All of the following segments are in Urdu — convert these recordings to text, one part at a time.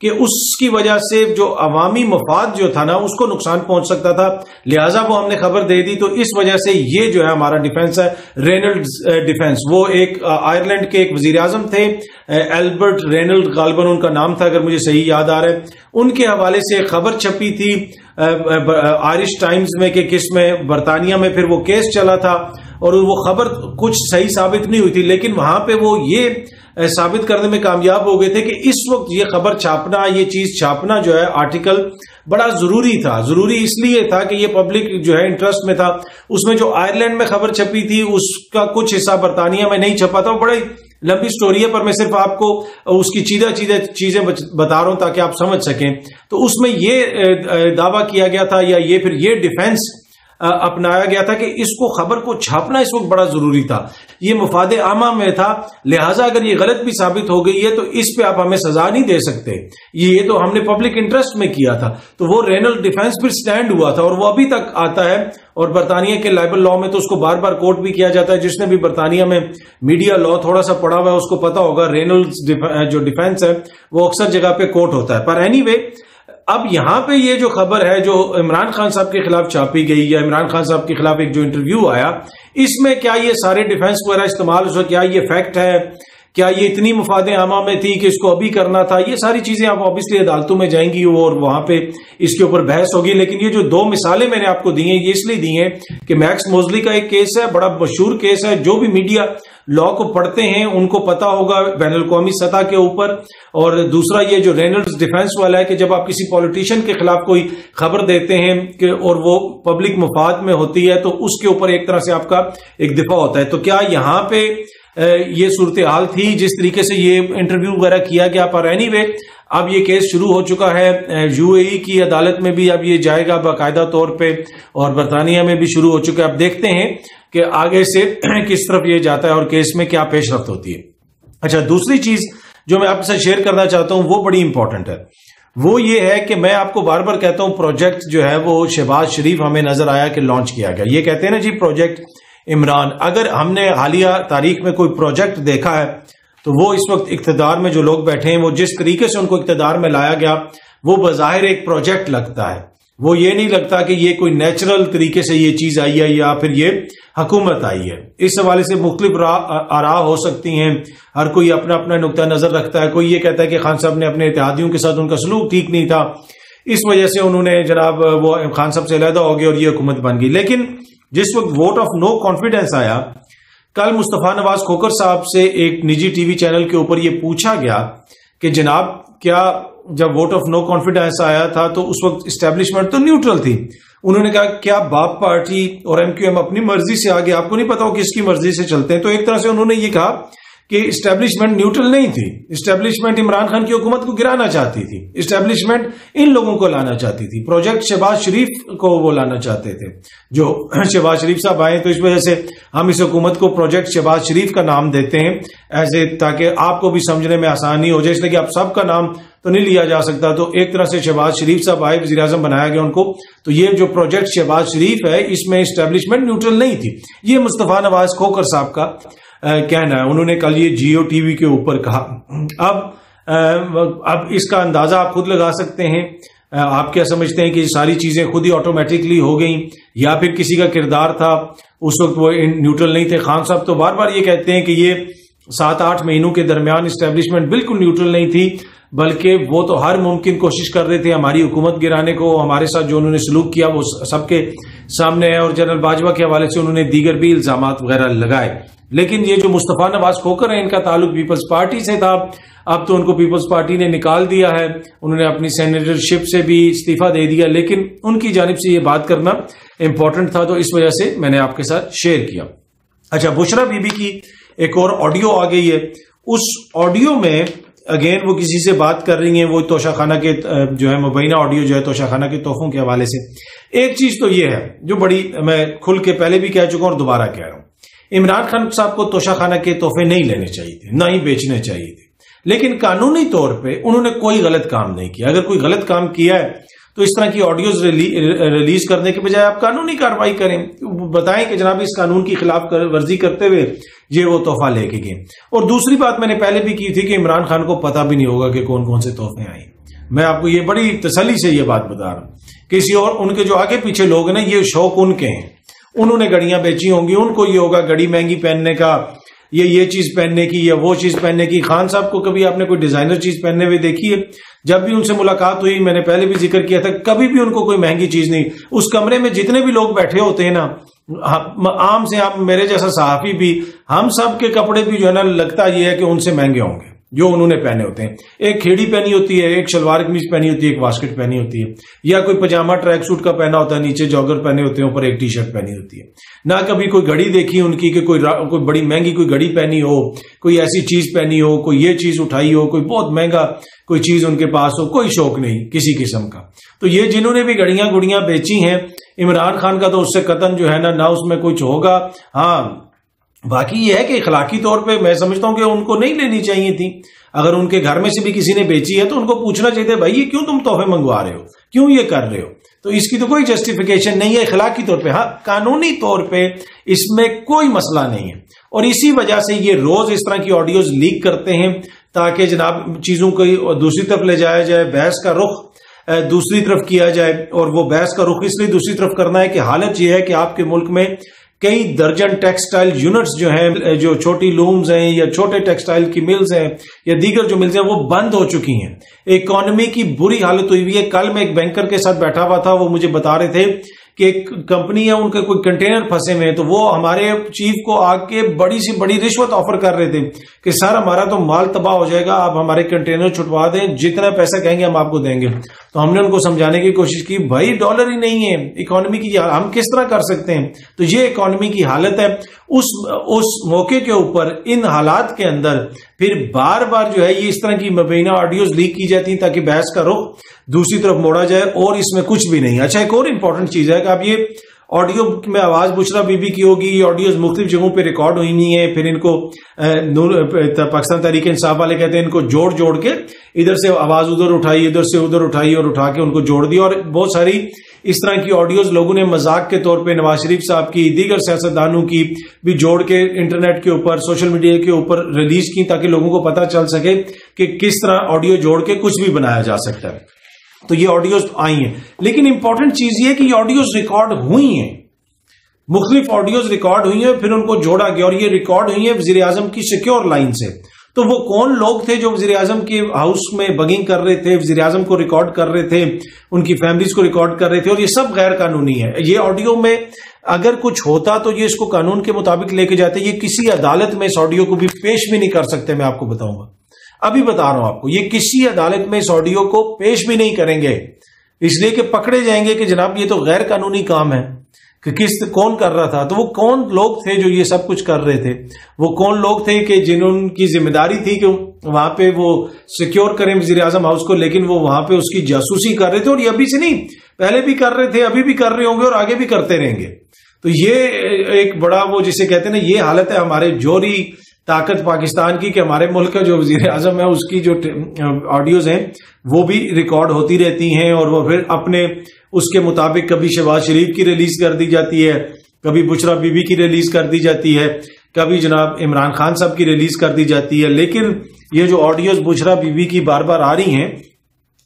کہ اس کی وجہ سے جو عوامی مفاد جو تھا نا اس کو نقصان پہنچ سکتا تھا، لہٰذا وہ ہم نے خبر دے دی۔ تو اس وجہ سے یہ جو ہے ہمارا ڈیفنس ہے، رینلڈز ڈیفنس، وہ ایک آئرلینڈ کے ایک وزیر اعظم تھے، ایلبرٹ رینلڈ غالباً ان کا نام تھا اگر مجھے صحیح یاد آ رہا ہے، ان کے حوالے سے خبر چھپی تھی آئرش ٹائمز میں کہ کس میں برطانیہ میں پھر وہ کیس چلا تھا اور وہ خبر کچھ صحیح ثابت نہیں ہوئی تھی، لیکن وہاں پہ وہ یہ ثابت کرنے میں کامیاب ہو گئے تھے کہ اس وقت یہ خبر چھاپنا، یہ چیز چھاپنا جو ہے آرٹیکل بڑا ضروری تھا۔ ضروری اس لیے تھا کہ یہ پبلک جو ہے انٹرسٹ میں تھا۔ اس میں جو آئرلینڈ میں خبر چھپی تھی اس کا کچھ حصہ برطانیہ میں نہیں چھپا تھا، وہ بڑا لمبی سٹوری ہے، پر میں صرف آپ کو اس کی چیزیں بتا رہا ہوں تاکہ آپ سمجھ سکیں۔ تو اس میں یہ دعویٰ کیا گیا تھا یا یہ پھر یہ ڈیفنس اپنایا گیا تھا کہ اس کو خبر کو چھاپنا اس وقت بڑا ضروری تھا، یہ مفاد عامہ میں تھا، لہٰذا اگر یہ غلط بھی ثابت ہو گئی ہے تو اس پہ آپ ہمیں سزا نہیں دے سکتے، یہ تو ہم نے پبلک انٹرسٹ میں کیا تھا۔ تو وہ رینل ڈیفنس پھر سٹینڈ ہوا تھا اور وہ ابھی تک آتا ہے، اور برطانیہ کے لائبل لا میں تو اس کو بار بار کوٹ بھی کیا جاتا ہے۔ جس نے بھی برطانیہ میں میڈیا لا تھوڑا سا پڑھا ہوا ہے اس کو پتا ہوگا رینلڈز جو ڈیفنس ہے وہ اکثر جگہ پہ کوٹ ہوتا ہے۔ پر اینی وے، اب یہاں پہ یہ جو خبر ہے جو عمران خان صاحب کے خلاف چھاپی گئی یا عمران خان صاحب کے خلاف ایک جو انٹرویو آیا، اس میں کیا یہ سارے ڈیفنس وغیرہ استعمال ہو، کیا یہ فیکٹ ہے، کیا یہ اتنی مفاد عامہ میں تھی کہ اس کو ابھی کرنا تھا، یہ ساری چیزیں آپ آبویسلی عدالتوں میں جائیں گی اور وہاں پہ اس کے اوپر بحث ہوگی۔ لیکن یہ جو دو مثالیں میں نے آپ کو دی ہیں یہ اس لیے دی ہیں کہ میکس موزلی کا ایک کیس ہے، بڑا مشہور کیس ہے، جو بھی میڈیا لا کو پڑھتے ہیں ان کو پتا ہوگا بین الاقوامی سطح کے اوپر، اور دوسرا یہ جو رینلڈز ڈیفنس والا ہے کہ جب آپ کسی پولیٹیشین کے خلاف کوئی خبر دیتے ہیں کہ اور وہ پبلک مفاد میں ہوتی ہے تو اس کے اوپر ایک طرح سے آپ کا ایک دفاع ہوتا ہے۔ تو کیا یہاں پہ یہ صورتحال تھی جس طریقے سے یہ انٹرویو وغیرہ کیا گیا؟ پر اینی وے اب یہ کیس شروع ہو چکا ہے، یو اے ای کی عدالت میں بھی اب یہ جائے گا باقاعدہ طور پہ، اور برطانیہ میں بھی شروع ہو چکا ہے۔ اب دیکھتے ہیں کہ آگے سے کس طرف یہ جاتا ہے اور کیس میں کیا پیش رفت ہوتی ہے۔ اچھا، دوسری چیز جو میں آپ سے شیئر کرنا چاہتا ہوں وہ بڑی امپورٹنٹ ہے، وہ یہ ہے کہ میں آپ کو بار بار کہتا ہوں پروجیکٹ جو ہے وہ شہباز شریف ہمیں نظر آیا کہ لانچ کیا گیا۔ یہ کہتے ہیں نا جی پروجیکٹ عمران، اگر ہم نے حالیہ تاریخ میں کوئی پروجیکٹ دیکھا ہے تو وہ اس وقت اقتدار میں جو لوگ بیٹھے ہیں وہ جس طریقے سے ان کو اقتدار میں لایا گیا وہ بظاہر ایک پروجیکٹ لگتا ہے، وہ یہ نہیں لگتا کہ یہ کوئی نیچرل طریقے سے یہ چیز آئی ہے یا پھر یہ حکومت آئی ہے۔ اس حوالے سے مختلف آراء ہو سکتی ہیں، ہر کوئی اپنا اپنا نقطہ نظر رکھتا ہے۔ کوئی یہ کہتا ہے کہ خان صاحب نے اپنے اتحادیوں کے ساتھ ان کا سلوک ٹھیک نہیں تھا، اس وجہ سے انہوں نے جناب وہ خان صاحب سے علیحدہ ہو گئے اور یہ حکومت بن گئی۔ لیکن جس وقت ووٹ آف نو کانفیڈنس آیا، کل مصطفیٰ نواز کھوکھر صاحب سے ایک نجی ٹی وی چینل کے اوپر یہ پوچھا گیا کہ جناب کیا جب ووٹ آف نو کانفیڈنس آیا تھا تو اس وقت اسٹیبلشمنٹ تو نیوٹرل تھی؟ انہوں نے کہا کیا باپ پارٹی اور ایم کیو ایم اپنی مرضی سے آگے، آپ کو نہیں پتا ہو کس کی مرضی سے چلتے ہیں؟ تو ایک طرح سے انہوں نے یہ کہا کہ اسٹیبلشمنٹ نیوٹرل نہیں تھی، اسٹیبلشمنٹ عمران خان کی حکومت کو گرانا چاہتی تھی، اسٹیبلشمنٹ ان لوگوں کو لانا چاہتی تھی، پروجیکٹ شہباز شریف کو وہ لانا چاہتے تھے، جو شہباز شریف صاحب آئے تو اس وجہ سے ہم اس حکومت کو پروجیکٹ شہباز شریف کا نام دیتے ہیں ایسے، تاکہ آپ کو بھی سمجھنے میں آسانی ہو جائے، اس لیے کہ آپ سب کا نام تو نہیں لیا جا سکتا۔ تو ایک طرح سے شہباز شریف صاحب آئے، وزیر اعظم بنایا گیا ان کو، تو یہ جو پروجیکٹ شہباز شریف ہے اس میں اسٹیبلشمنٹ نیوٹرل نہیں تھی۔ یہ مصطفیٰ نواز کھوکھر صاحب کا کہنا ہے، انہوں نے کل یہ جیو ٹی وی کے اوپر کہا۔ اب اس کا اندازہ آپ خود لگا سکتے ہیں، آپ کیا سمجھتے ہیں کہ یہ ساری چیزیں خود ہی آٹومیٹکلی ہو گئیں یا پھر کسی کا کردار تھا اس وقت وہ نیوٹرل نہیں تھے؟ خان صاحب تو بار بار یہ کہتے ہیں کہ یہ 7-8 مہینوں کے درمیان اسٹیبلشمنٹ بالکل نیوٹرل نہیں تھی، بلکہ وہ تو ہر ممکن کوشش کر رہے تھے ہماری حکومت گرانے کو، ہمارے ساتھ جو انہوں نے سلوک کیا وہ سب کے سامنے ہے، اور جنرل باجوہ کے حوالے سے انہوں نے دیگر بھی الزامات وغیرہ لگائے۔ لیکن یہ جو مصطفیٰ نواز کھوکھر ہیں ان کا تعلق پیپلز پارٹی سے تھا، اب تو ان کو پیپلز پارٹی نے نکال دیا ہے، انہوں نے اپنی سینیٹرشپ سے بھی استعفیٰ دے دیا، لیکن ان کی جانب سے یہ بات کرنا امپورٹنٹ تھا تو اس وجہ سے میں نے آپ کے ساتھ شیئر کیا۔ اچھا، بشرا بی بی کی ایک اور آڈیو آ گئی ہے، اس آڈیو میں اگین وہ کسی سے بات کر رہی ہیں، وہ توشہ خانہ کے جو ہے مبینہ آڈیو جو ہے توشہ خانہ کے تحفوں کے حوالے سے۔ ایک چیز تو یہ ہے جو بڑی میں کھل کے پہلے بھی کہہ چکا ہوں اور دوبارہ کہہ رہا ہوں، عمران خان صاحب کو توشہ خانہ کے تحفے نہیں لینے چاہیے تھے، نہ ہی بیچنے چاہیے تھے، لیکن قانونی طور پہ انہوں نے کوئی غلط کام نہیں کیا۔ اگر کوئی غلط کام کیا ہے تو اس طرح کی آڈیوز ریلیز کرنے کے بجائے آپ قانونی کارروائی کریں، بتائیں کہ جناب اس قانون کی خلاف ورزی کرتے ہوئے یہ وہ تحفہ لے کے گئے۔ اور دوسری بات میں نے پہلے بھی کی تھی کہ عمران خان کو پتہ بھی نہیں ہوگا کہ کون کون سے تحفے آئے، میں آپ کو یہ بڑی تسلی سے یہ بات بتا رہا ہوں. کسی اور ان کے جو آگے پیچھے لوگ ہیں نا، یہ شوق ان کے ہیں، انہوں نے گھڑیاں بیچی ہوں گی، ان کو یہ ہوگا گھڑی مہنگی پہننے کا، یہ چیز پہننے کی یا وہ چیز پہننے کی. خان صاحب کو کبھی آپ نے کوئی ڈیزائنر چیز پہننے ہوئے دیکھی ہے؟ جب بھی ان سے ملاقات ہوئی، میں نے پہلے بھی ذکر کیا تھا، کبھی بھی ان کو کوئی مہنگی چیز نہیں. اس کمرے میں جتنے بھی لوگ بیٹھے ہوتے ہیں نا، عام سے آپ میرے جیسا صحافی بھی، ہم سب کے کپڑے بھی جو ہے نا لگتا یہ ہے کہ ان سے مہنگے ہوں گے جو انہوں نے پہنے ہوتے ہیں. ایک کھیڑی پہنی ہوتی ہے، ایک شلوار قمیض پہنی ہوتی ہے، ایک واسکٹ پہنی ہوتی ہے، یا کوئی پجامہ ٹریک سوٹ کا پہنا ہوتا ہے، نیچے جاگر پہنے ہوتے ہیں، اوپر ایک ٹی شرٹ پہنی ہوتی ہے. نہ کبھی کوئی گھڑی دیکھی ان کی کہ کوئی بڑی مہنگی کوئی گھڑی پہنی ہو، کوئی ایسی چیز پہنی ہو، کوئی یہ چیز اٹھائی ہو، کوئی بہت مہنگا کوئی چیز ان کے پاس ہو. کوئی شوق نہیں کسی قسم کا. تو یہ جنہوں نے بھی گھڑیاں بیچی ہیں، عمران خان کا تو اس سے قطن جو ہے نہ اس میں کچھ ہوگا. ہاں باقی یہ ہے کہ اخلاقی طور پہ میں سمجھتا ہوں کہ ان کو نہیں لینی چاہیے تھی. اگر ان کے گھر میں سے بھی کسی نے بیچی ہے تو ان کو پوچھنا چاہیے بھائی یہ کیوں تم تحفے منگوا رہے ہو، کیوں یہ کر رہے ہو. تو اس کی تو کوئی جسٹیفیکیشن نہیں ہے اخلاقی طور پہ. ہاں قانونی طور پہ اس میں کوئی مسئلہ نہیں ہے، اور اسی وجہ سے یہ روز اس طرح کی آڈیوز لیک کرتے ہیں تاکہ جناب چیزوں کو دوسری طرف لے جایا جائے، بحث کا رخ دوسری طرف کیا جائے. اور وہ بحث کا رخ اس لیے دوسری طرف کرنا ہے کہ حالت یہ ہے کہ آپ کے ملک میں کئی درجن ٹیکسٹائل یونٹس جو ہیں، جو چھوٹی لومز ہیں یا چھوٹے ٹیکسٹائل کی ملز ہیں یا دیگر جو ملز ہیں، وہ بند ہو چکی ہیں. اکانومی کی بری حالت ہوئی ہے. کل میں ایک بینکر کے ساتھ بیٹھا ہوا تھا، وہ مجھے بتا رہے تھے کہ ایک کمپنی ہے، ان کے کوئی کنٹینر پھنسے ہوئے ہیں، تو وہ ہمارے چیف کو آ کے بڑی سی بڑی رشوت آفر کر رہے تھے کہ سر ہمارا تو مال تباہ ہو جائے گا، آپ ہمارے کنٹینر چھٹوا دیں، جتنا پیسہ کہیں گے ہم آپ کو دیں گے. تو ہم نے ان کو سمجھانے کی کوشش کی بھائی ڈالر ہی نہیں ہے اکانومی کی، ہم کس طرح کر سکتے ہیں. تو یہ اکانومی کی حالت ہے. اس موقع کے اوپر ان حالات کے اندر پھر بار بار جو ہے یہ اس طرح کی مبینہ آڈیوز لیک کی جاتی ہیں تاکہ بحث کا رخ دوسری طرف موڑا جائے، اور اس میں کچھ بھی نہیں. اچھا ایک اور امپورٹنٹ چیز ہے کہ اب یہ آڈیو میں آواز بشرا بی بی کی ہوگی، یہ آڈیوز مختلف جگہوں پہ ریکارڈ ہوئی نہیں ہے. پھر ان کو پاکستان تحریک انصاف والے کہتے ہیں ان کو جوڑ کے ادھر سے آواز ادھر اٹھائی، ادھر سے ادھر اٹھائی اور اٹھا کے ان کو جوڑ دی. اور بہت ساری اس طرح کی آڈیوز لوگوں نے مذاق کے طور پہ نواز شریف صاحب کی، دیگر سیاستدانوں کی بھی جوڑ کے انٹرنیٹ کے اوپر، سوشل میڈیا کے اوپر ریلیز کی تاکہ لوگوں کو پتہ چل سکے کہ کس طرح آڈیو جوڑ کے کچھ بھی بنایا جا سکتا ہے. تو یہ آڈیوز آئی ہیں، لیکن امپورٹنٹ چیز یہ کہ یہ آڈیوز ریکارڈ ہوئی ہیں، مختلف آڈیوز ریکارڈ ہوئی ہیں، پھر ان کو جوڑا گیا، اور یہ ریکارڈ ہوئی ہیں وزیر اعظم کی سیکیور لائن سے. تو وہ کون لوگ تھے جو وزیر اعظم کے ہاؤس میں بگنگ کر رہے تھے، وزیر اعظم کو ریکارڈ کر رہے تھے، ان کی فیملیز کو ریکارڈ کر رہے تھے، اور یہ سب غیر قانونی ہے. یہ آڈیو میں اگر کچھ ہوتا تو یہ اس کو قانون کے مطابق لے کے جاتے. یہ کسی عدالت میں اس آڈیو کو بھی پیش بھی نہیں کر سکتے. میں آپ کو بتاؤں گا، ابھی بتا رہا ہوں آپ کو، یہ کسی عدالت میں اس آڈیو کو پیش بھی نہیں کریں گے، اس لیے کہ پکڑے جائیں گے کہ جناب یہ تو غیر قانونی کام ہے. کہ کون کر رہا تھا، تو وہ کون لوگ تھے جو یہ سب کچھ کر رہے تھے، وہ کون لوگ تھے کہ جنہوں کی ذمہ داری تھی کہ وہاں پہ وہ سیکیور کریں وزیر اعظم ہاؤس کو، لیکن وہ وہاں پہ اس کی جاسوسی کر رہے تھے. اور یہ ابھی سے نہیں، پہلے بھی کر رہے تھے، ابھی بھی کر رہے ہوں گے اور آگے بھی کرتے رہیں گے. تو یہ ایک بڑا وہ جسے کہتے ہیں نا، یہ حالت ہے ہمارے جوہری طاقت پاکستان کی کہ ہمارے ملک کا جو وزیر اعظم ہے اس کی جو آڈیوز ہیں وہ بھی ریکارڈ ہوتی رہتی ہیں، اور وہ پھر اپنے اس کے مطابق کبھی شہباز شریف کی ریلیز کر دی جاتی ہے، کبھی بشرا بی بی کی ریلیز کر دی جاتی ہے، کبھی جناب عمران خان صاحب کی ریلیز کر دی جاتی ہے. لیکن یہ جو آڈیوز بشرا بی بی کی بار بار آ رہی ہیں،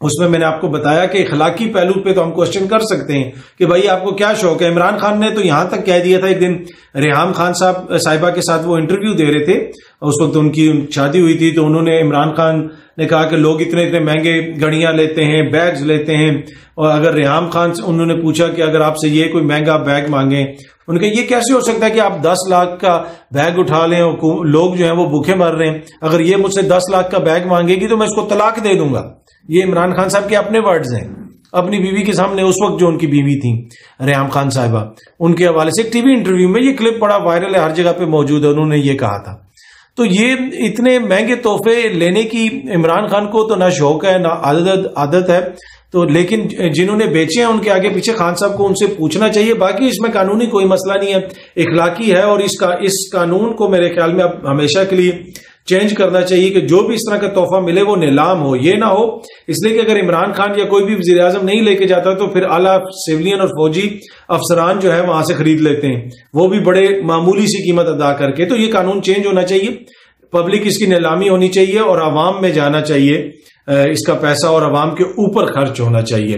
اس میں نے آپ کو بتایا کہ اخلاقی پہلو پہ تو ہم کوشچن کر سکتے ہیں کہ بھائی آپ کو کیا شوق ہے. عمران خان نے تو یہاں تک کہہ دیا تھا، ایک دن ریحام خان صاحبہ کے ساتھ وہ انٹرویو دے رہے تھے، اس وقت ان کی شادی ہوئی تھی، تو انہوں نے عمران خان نے کہا کہ لوگ اتنے مہنگے گھڑیاں لیتے ہیں، بیگز لیتے ہیں، اور اگر ریحام خان سے انہوں نے پوچھا کہ اگر آپ سے یہ کوئی مہنگا بیگ مانگیں، ان کا یہ کیسے ہو سکتا ہے کہ آپ 10 لاکھ کا بیگ اٹھا لیں اور لوگ جو ہیں وہ بھوکے مر رہے ہیں، اگر یہ مجھ سے 10 لاکھ کا بیگ مانگے گی تو میں اس کو طلاق دے دوں گا. یہ عمران خان صاحب کے اپنے ورڈز ہیں، اپنی بیوی کے سامنے، اس وقت جو ان کی بیوی تھی ریحام خان صاحبہ، ان کے حوالے سے ایک ٹی وی انٹرویو میں، یہ کلپ بڑا وائرل ہے، ہر جگہ پہ موجود ہے، انہوں نے یہ کہا تھا. تو یہ اتنے مہنگے تحفے لینے کی عمران خان کو تو نہ شوق ہے نہ عادت ہے. تو لیکن جنہوں نے بیچے ہیں ان کے آگے پیچھے خان صاحب کو ان سے پوچھنا چاہیے. باقی اس میں قانونی کوئی مسئلہ نہیں ہے، اخلاقی ہے، اور اس قانون کو میرے خیال میں اب ہمیشہ کے لیے چینج کرنا چاہیے کہ جو بھی اس طرح کا تحفہ ملے وہ نیلام ہو. یہ نہ ہو اس لیے کہ اگر عمران خان یا کوئی بھی وزیر اعظم نہیں لے کے جاتا تو پھر اعلیٰ سیولین اور فوجی افسران جو ہے وہاں سے خرید لیتے ہیں، وہ بھی بڑے معمولی سی قیمت ادا کر کے. تو یہ قانون چینج ہونا چاہیے، پبلک اس کی نیلامی ہونی چاہیے اور عوام میں جانا چاہیے اس کا پیسہ اور عوام کے اوپر خرچ ہونا چاہیے۔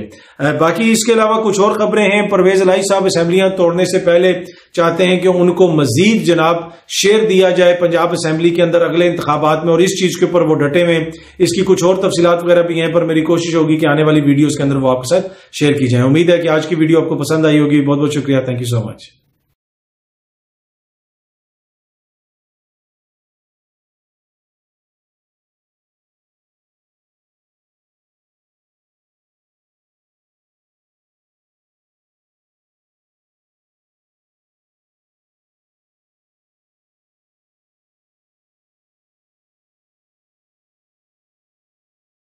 باقی اس کے علاوہ کچھ اور خبریں ہیں۔ پرویز الہی صاحب اسمبلیاں توڑنے سے پہلے چاہتے ہیں کہ ان کو مزید جناب شیئر دیا جائے پنجاب اسمبلی کے اندر اگلے انتخابات میں، اور اس چیز کے اوپر وہ ڈٹے ہوئے ہیں۔ اس کی کچھ اور تفصیلات وغیرہ بھی ہیں، پر میری کوشش ہوگی کہ آنے والی ویڈیوز کے اندر وہ آپ کے ساتھ شیئر کی جائیں۔ امید ہے کہ آج کی ویڈیو آپ کو پسند آئی ہوگی۔ بہت بہت شکریہ، تھینک یو سو مچ۔